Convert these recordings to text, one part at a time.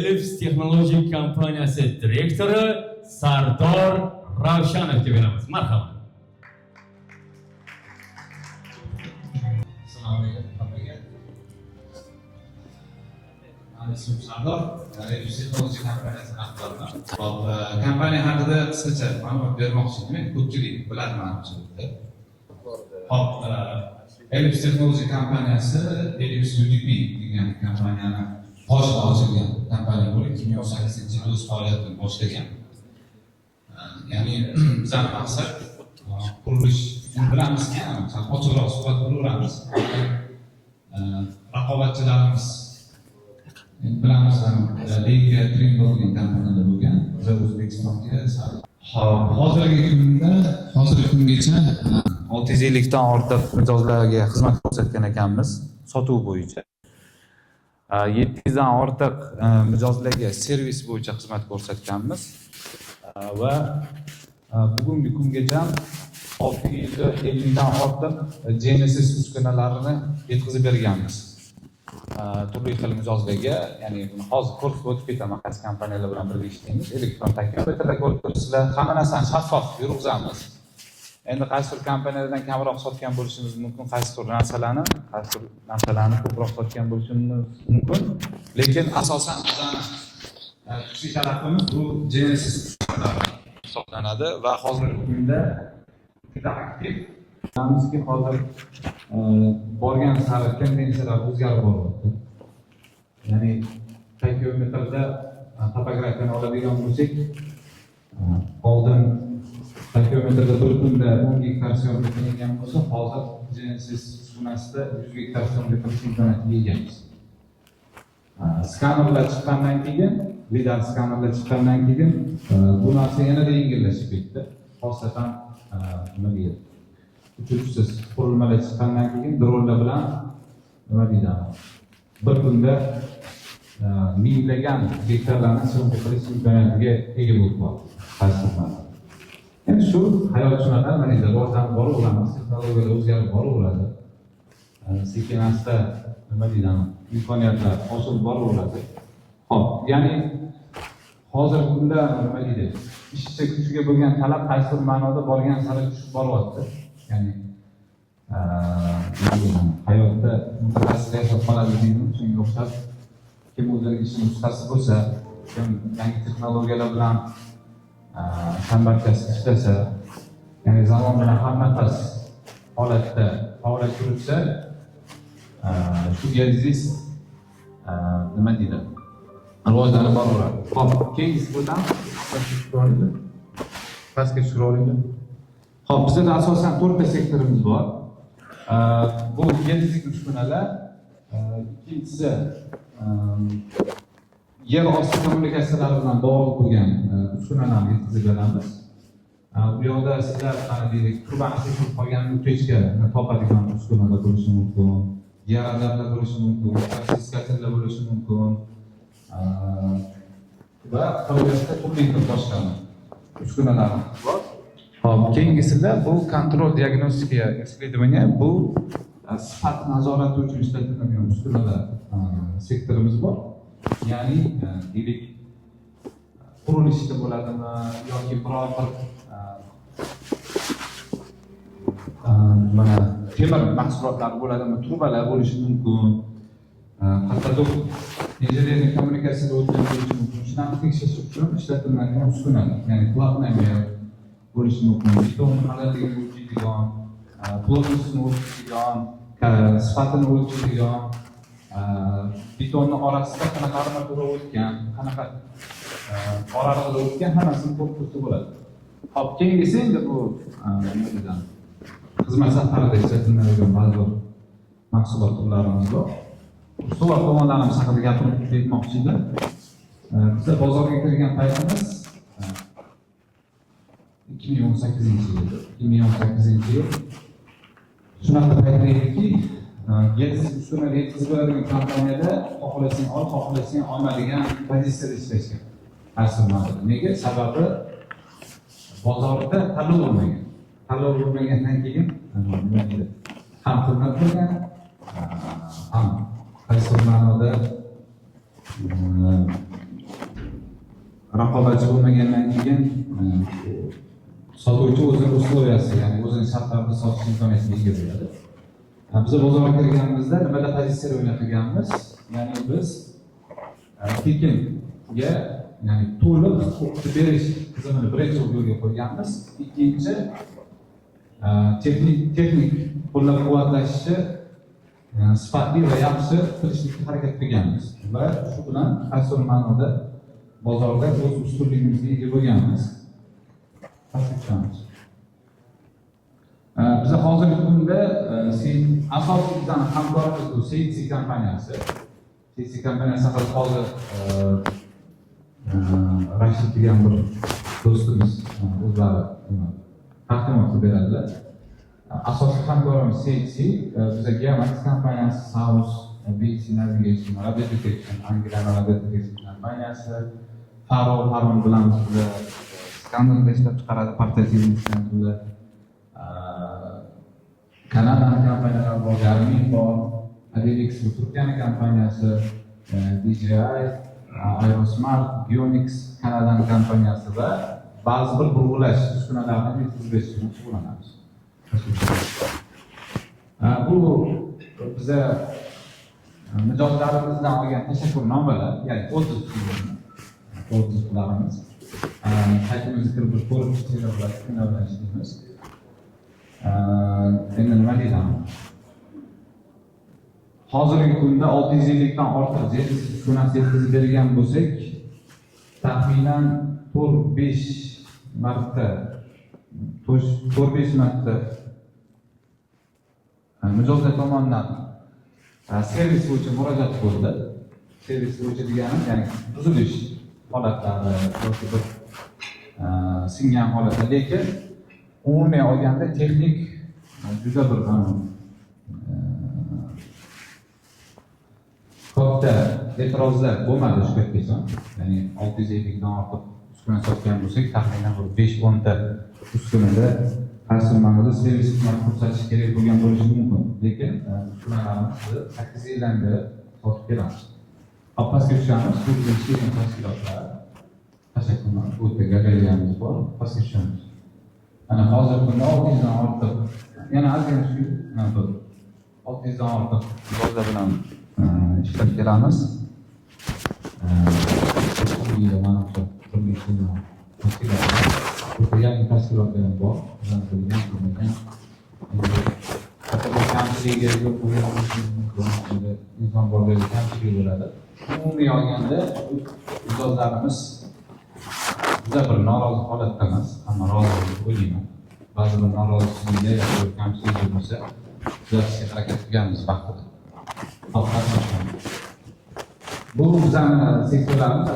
Philips Texnology kompaniyasi direktori Sardor Ravshanovga beramiz. Marhamat. Assalomu alaykum. Ismim Sardor, Philips Technology kompaniyasi rahbariman. Kompaniya haqida qisqacha ma'lumot bermoqchi edim. Ko'pchilik biladi menimcha. Hop, Philips Technology kompaniyasi Philips UDP degan kompaniyani boshida ochilgan kompaniya bo'lib 2018-yilda o'z faoliyatini boshlagan. Ya'ni bizning maqsad qurilish bilamizki, ochiqroq suhbat qilaveramiz. Raqobatchilarimiz bilamiz ham Liga Trimble degan kompaniyada bo'lgan. Biz O'zbekistonga hozirgi kungacha 650 dan ortiq mijozlarga xizmat ko'rsatgan ekanmiz sotuv bo'yicha. 700 dan ortiq mijozlarga servis bo'yicha xizmat ko'rsatganmiz va bugungi kungacha 650 dan ortiq Genesis uskunalarini yetkazib berganmiz. Turli xil mijozlarga, ya'ni hozir ko'rsatib o'tib ketaman qaysi kompaniyalar bilan birga ishlaymiz. Elektron takometrda ko'rib turibsizlar, hamma narsani shaffof yurg'izamiz. Endi qaysi bir kompaniyadan kamroq sotgan bo'lishimiz mumkin, qaysi bir narsalarni ko'proq sotgan bo'lishimiz mumkin. Lekin asosan bizning kuchli tarafimiz bu Genesis hisoblanadi va hozirgi kunda juda aktiv. Bilamizki, hozir borgan sari tendensiyalar o'zgarib boryapti. Ya'ni takometrda topografiyani oladigan bo'lsak, oldin takometrda bir kunda 10 gektar syomka qilingan bo'lsa, hozir Genesis uskunasida 100 gektar syomka qilish imkoniyatiga egamiz. Skanerlar chiqqandan keyin, lidar skanerlar chiqqandan keyin bu narsa yanada yengillashib ketdi. Xosatan nima deydi? Uchuvchisiz qurilmalar chiqqandan keyin dronlar bilan nima deydi? Bir kunda minglagan gektarlarni syomka qilish imkoniyatiga ega bo'lib qoldi. Endi shu hayot shunaqa, mana endi rivojlanib boraveramiz, texnologiyalar o'zgarib boraveradi. Sekin-asta nima deydi? Imkoniyatlar oshib boraveradi. Xo'p, ya'ni hozirgi kunda nima deydi? Ishchi kuchiga bo'lgan talab qaysi bir ma'noda borgan sari tushib boryapti. Ya'ni hayotda mutaxassis yashab qoladi deydi, shunga o'xshab kim o'zining ishini ustasi bo'lsa, kim yangi texnologiyalar bilan chambarchas ishlasa, ya'ni zamon bilan hamma holatda faoliyat yuritsa, shu gazis nima deydi? Rivojlanib boraveradi. Hop, keyingisi bo'lgan pastga tushira olinglar. Hop, bizda asosan 4 ta sektorimiz bor. Bu gazlik uskunalar, ikkinchisi yer osti kommunikatsiyalari bilan bog'liq bo'lgan uskunalarni yetkazib beramiz. Bu yoqda sizlar qani deylik, turbani tekshirib qolgan pechka topadigan uskunalar bo'lishi mumkin, yaralarlar bo'lishi mumkin, siskatorlar bo'lishi mumkin va qolaversa turli xil boshqa uskunalar bor. Hop, keyingisida bu kontrol diagnostika исследование, bu sifat nazorati uchun ishlatiladigan uskunalar sektorimiz bor. Ya'ni deylik qurilishda bo'ladimi yoki biror bir mana temir mahsulotlar bo'ladimi, trubalar bo'lishi mumkin. Hatto injenerlik kommunikatsiyada o'tgan bo'lishi mumkin. Shunaqa tekshirish uchun ishlatiladigan uskunalar, ya'ni plotnaga bo'lishi mumkin. Betonning qalinligi o'lchaydigan, plotnosini o'lchaydigan, sifatini o'lchaydigan, betonni orasida qanaqa armatura o'tgan, qanaqa oralig'ida o'tgan hammasini ko'rib tursa bo'ladi. Hop, keyingisi endi bu xizmat safarida ishlatiladigan ba'zi bir mahsulot turlarimiz bor. Ustuvor tomonlarimiz haqida gapirib ketmoqchi edim. Bizda bozorga kirgan paytimiz 2018-yil. Shunaqa paytda ediki, Genesis uskunalar yetkazib beradigan kompaniyada xohlasang ol, xohlasang olma degan pozitsiyada ishlashgan. Aslida nega? Sababi bozorda tanlov bo'lmagan. Tanlov bo'lmagandan keyin nima deydi? Ham xizmat qilgan, ham qaysi bir ma'noda raqobatchi bo'lmagandan keyin sotuvchi o'zini условияsi, ya'ni o'zini shartlarida sotish imkoniyatiga ega bo'ladi. Biz bozorga kirganimizda nimada pozitsiya o'ynatilganmiz? Ya'ni biz tekinga, ya'ni to'liq huquqni berish tizimini birinchi yo'lga qo'yganmiz. Ikkinchi, texnik qo'llab-quvvatlashni sifatli va yaxshi qilishga harakat qilganmiz va shu bilan asl ma'noda bozorda o'z ustunligimizga ega bo'lganmiz. Biz hozirgi kunda asosiy bizning hamkorimiz bu CITC kompaniyasi. CITC kompaniyasi hozir Rashid degan bir do'stimiz o'zlari taqdimot qilib beradilar. Asosiy hamkorimiz CITC, bizga Geomax kompaniyasi, Saus, BC Navigation, Radiodetection, Anglian Radiodetection kompaniyasi, Farol bilan bizga skannerlar ishlab chiqaradi, portativni skannerlar. Kanada kompaniyalar bor, Garmin bor, Adelix Turkiya kompaniyasi, DJI, Aerosmart, Bionix Kanada kompaniyasi va ba'zi bir burg'ulash uskunalarni yetkazib bilan shug'ullanamiz. Bu biza mijozlarimizdan olgan tashakkurnomalar, ya'ni o'zlarimiz saytimizga kirib ko'rib chiqishlar bilan ishlaymiz. Endi nima deyman? Hozirgi kunda 650 dan ortiq servis uskunasi yetkazib bergan bo'lsak, taxminan 4-5 marta mijozlar tomonidan servis bo'yicha murojaat bo'ldi. Servis bo'yicha degani, ya'ni buzilish holatlari yoki bir singan holatlar, lekin umumiy olganda texnik juda bir katta e'tirozlar bo'lmadi shu paytgacha. Ya'ni 650 dan ortiq uskuna sotgan bo'lsak, taxminan 5-10 ta uskunada asl ma'noda servis xizmati ko'rsatish kerak bo'lgan bo'lishi mumkin. Lekin uskunalarimizni 8 yildan beri sotib kelamiz. Pastga tushamiz, bu ishlaydigan tashkilotlar, tashakkurlar, o'ta galereyamiz bor, pastga tushamiz. Ana hozirgi kunda 600 dan ortiq, yana ozgina shu 600 dan ortiq mijozlar bilan ishlab kelamiz. Yangi tashkilotlar bor, kamchiligi yo'q bo'lgan inson borligi kamchiligi bo'ladi. Umumiy olganda mijozlarimiz juda bir norozi holatdamiz, hamma rozi deb o'ylayman. Ba'zi bir noroziliklar yoki kamchiliklar bo'lsa, tuzatishga harakat qilganmiz vaqtida. Bu bizning sektorlarimiz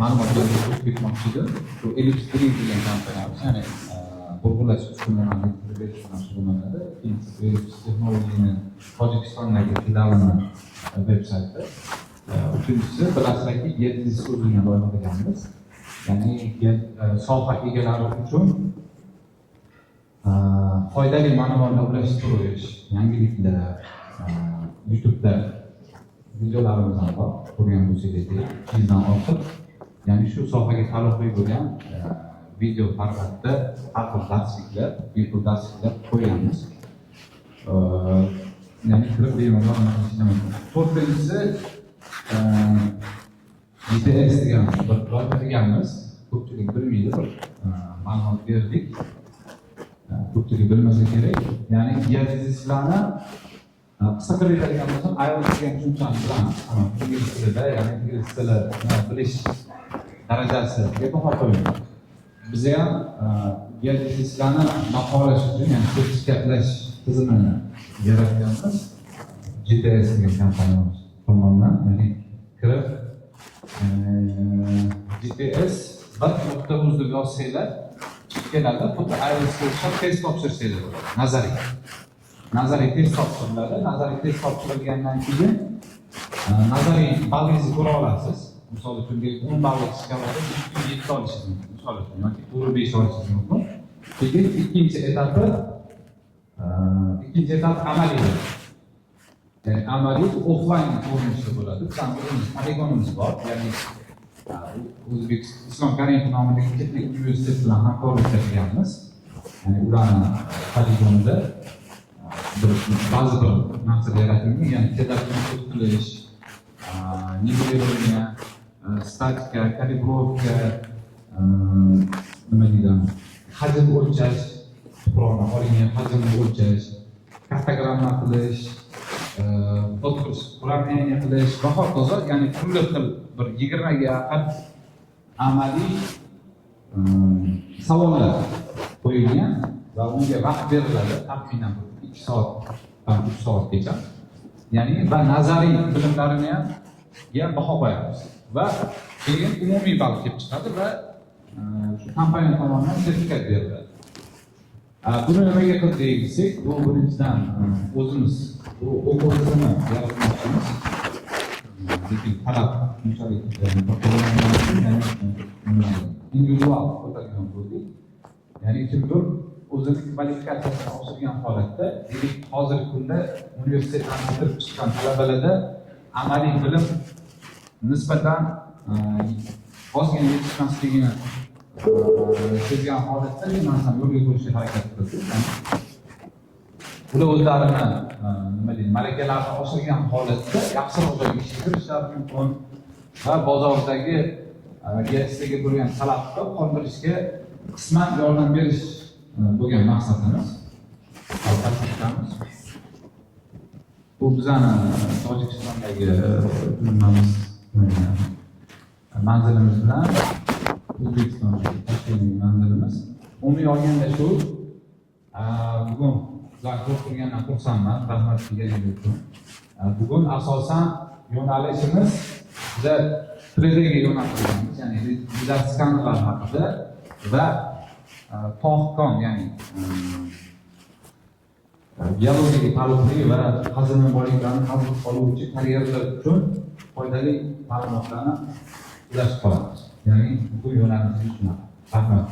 ma'lumotlarga ko'p ketmoqchi edi. Bu Ellipse Green degan kompaniyamiz, ya'ni burg'ulash uskunalarini yetkazib berish bilan shug'ullanadi. Ikkinchisi Ellipse Technology'ni Tojikistondagi filialini veb-sayti. Uchinchisi bilasizlarki, yer dizisi degan loyiha qilganmiz. Ya'ni soha egalari uchun foydali ma'lumotlar ulashtirish, yangiliklar, YouTube'da videolarimiz ham bor, ko'rgan bo'lsangiz, 200 dan ortiq. Ya'ni shu sohaga taalluqli bo'lgan video formatda har xil darsliklar, bepul darsliklar qo'yamiz. Ya'ni kirib bemalol ishlaymiz. To'rtinchisi GTS degan bir loyiha qilganmiz. Ko'pchilik bilmaydi, bir ma'lumot berdik. Ko'pchilik bilmasa kerak. Ya'ni GTSlarni qisqa qiladigan bo'lsam, iOS degan tushunchani bilamiz. Ingliz tilida, ya'ni ingliz tili bilish darajasiga baho qo'yiladi. Biz ham GTSlarni baholash uchun, ya'ni sertifikatlash tizimini yaratganmiz. GTS degan kompaniyamiz tomonidan, ya'ni kirib GPS 1.uz deb yozsanglar chiqib keladi. Xuddi iOSga o'xshab test topshirsanglar bo'ladi. Nazariy test topshiriladi. Nazariy test topshirilgandan keyin nazariy ballingizni ko'ra olasiz. Misol uchun 10 balllik skalada 7 olishingiz mumkin. Misol uchun yoki 5 olishingiz mumkin. Keyin ikkinchi etap amaliy. Ya'ni amaliy offline ko'rinishda bo'ladi. Bizning poligonimiz bor, ya'ni O'zbek Islom Karimov nomidagi texnik universitet bilan hamkorlikda qilganmiz. Ya'ni ularni poligonida ba'zi bir narsalar yaratilgan, ya'ni tezlikni qilish, nivelирование, statika, kalibrovka, nima deydi, hajm o'lchash, tuproqni olingan hajmni o'lchash, kartogramma qilish, ularni qilish va hokazo, ya'ni turli xil bir 20 ga yaqin amaliy savollar qo'yilgan va unga vaqt beriladi, taxminan 2 soatdan 3 soatgacha. Ya'ni va nazariy bilimlarini ham baho qo'yamiz va keyin umumiy ball kelib chiqadi va shu kompaniya tomonidan sertifikat beriladi. Buni nimaga qildik desak, bu birinchidan o'zimiz o'quv tizimini yaratmoqchimiz. Lekin talab shunchalik individual ko'targan bo'ldik. Ya'ni kimdir o'zini kvalifikatsiyasini oshirgan holatda, hozirgi kunda universitetdan bitirib chiqqan talabalarda amaliy bilim nisbatan ozgina yetishmasligini sezgan holatda bu narsani yo'lga qo'yishga harakat qildik. Ular o'zlarini nima deydi, malakalarini oshirgan holatda yaxshiroq joyga ishga kirishlari mumkin va bozordagi istagi bo'lgan talabni qondirishga qisman yordam berish bo'lgan maqsadimiz. Bu bizani Tojikistondagi manzilimiz bilan O'zbekistondagi tashkiliy manzilimiz. Umumiy olganda shu, bugun sizlar ko'p turgandan xursandman, rahmat deganingiz uchun. Bugun asosan yo'nalishimiz biza 3Dga yo'naltirilganmiz, ya'ni bizlar skanerlar haqida va to'xkom, ya'ni biologik taalluqli va hazilni boyliklarini hazil qiluvchi karyerlar uchun foydali ma'lumotlarni ulashib qolamiz. Ya'ni bu yo'nalishimiz shunaqa. Rahmat.